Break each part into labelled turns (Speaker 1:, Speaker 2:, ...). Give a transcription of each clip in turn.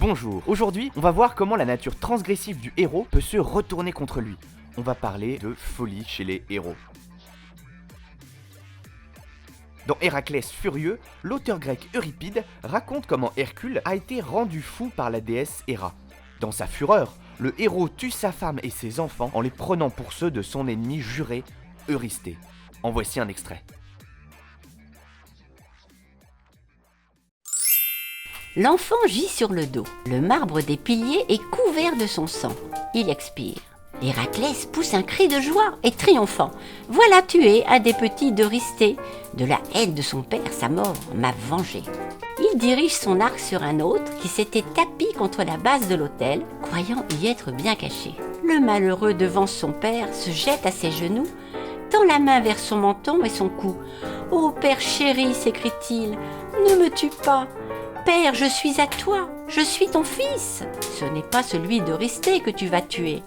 Speaker 1: Bonjour, aujourd'hui on va voir comment la nature transgressive du héros peut se retourner contre lui. On va parler de folie chez les héros. Dans Héraclès furieux, l'auteur grec Euripide raconte comment Hercule a été rendu fou par la déesse Héra. Dans sa fureur, le héros tue sa femme et ses enfants en les prenant pour ceux de son ennemi juré, Eurysthée. En voici un extrait.
Speaker 2: L'enfant gît sur le dos. Le marbre des piliers est couvert de son sang. Il expire. Héraclès pousse un cri de joie et triomphant. Voilà tué un des petits d'Eurysthée. De la haine de son père, sa mort m'a vengé. Il dirige son arc sur un autre qui s'était tapi contre la base de l'autel, croyant y être bien caché. Le malheureux devant son père se jette à ses genoux, tend la main vers son menton et son cou. « Ô père chéri » s'écrie-t-il, « ne me tue pas !» « Père, je suis à toi, je suis ton fils. Ce n'est pas celui d'Eurysthée que tu vas tuer. »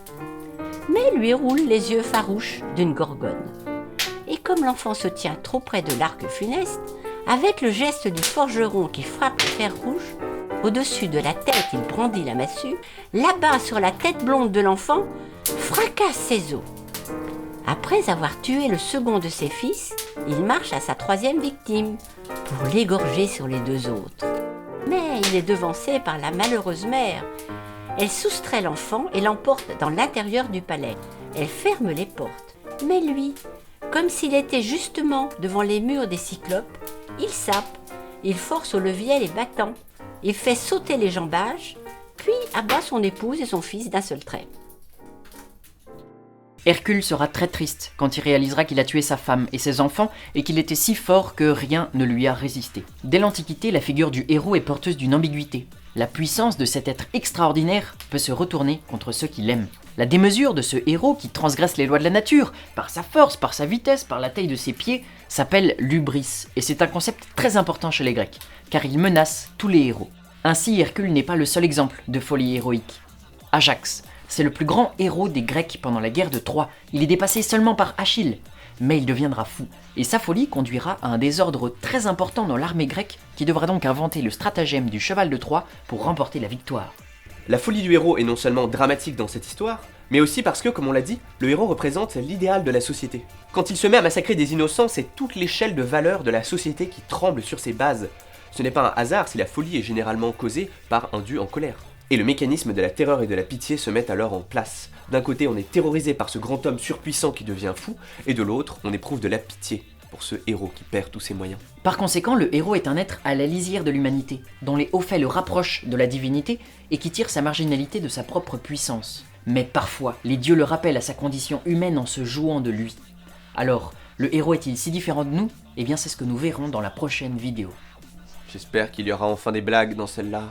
Speaker 2: Mais lui roule les yeux farouches d'une gorgone. Et comme l'enfant se tient trop près de l'arc funeste, avec le geste du forgeron qui frappe le fer rouge, au-dessus de la tête il brandit la massue, l'abat sur la tête blonde de l'enfant, fracasse ses os. Après avoir tué le second de ses fils, il marche à sa troisième victime, pour l'égorger sur les deux autres. Mais il est devancé par la malheureuse mère. Elle soustrait l'enfant et l'emporte dans l'intérieur du palais. Elle ferme les portes. Mais lui, comme s'il était justement devant les murs des Cyclopes, il sape, il force au levier les battants, il fait sauter les jambages, puis abat son épouse et son fils d'un seul trait.
Speaker 3: Hercule sera très triste quand il réalisera qu'il a tué sa femme et ses enfants et qu'il était si fort que rien ne lui a résisté. Dès l'Antiquité, la figure du héros est porteuse d'une ambiguïté. La puissance de cet être extraordinaire peut se retourner contre ceux qui l'aiment. La démesure de ce héros qui transgresse les lois de la nature, par sa force, par sa vitesse, par la taille de ses pieds, s'appelle l'hubris, et c'est un concept très important chez les Grecs, car il menace tous les héros. Ainsi, Hercule n'est pas le seul exemple de folie héroïque. Ajax, c'est le plus grand héros des Grecs pendant la guerre de Troie. Il est dépassé seulement par Achille. Mais il deviendra fou. Et sa folie conduira à un désordre très important dans l'armée grecque qui devra donc inventer le stratagème du cheval de Troie pour remporter la victoire.
Speaker 1: La folie du héros est non seulement dramatique dans cette histoire, mais aussi parce que, comme on l'a dit, le héros représente l'idéal de la société. Quand il se met à massacrer des innocents, c'est toute l'échelle de valeur de la société qui tremble sur ses bases. Ce n'est pas un hasard si la folie est généralement causée par un dieu en colère. Et le mécanisme de la terreur et de la pitié se met alors en place. D'un côté, on est terrorisé par ce grand homme surpuissant qui devient fou, et de l'autre, on éprouve de la pitié pour ce héros qui perd tous ses moyens.
Speaker 3: Par conséquent, le héros est un être à la lisière de l'humanité, dont les hauts faits le rapprochent de la divinité et qui tire sa marginalité de sa propre puissance. Mais parfois, les dieux le rappellent à sa condition humaine en se jouant de lui. Alors, le héros est-il si différent de nous ? Eh bien, c'est ce que nous verrons dans la prochaine vidéo.
Speaker 1: J'espère qu'il y aura enfin des blagues dans celle-là.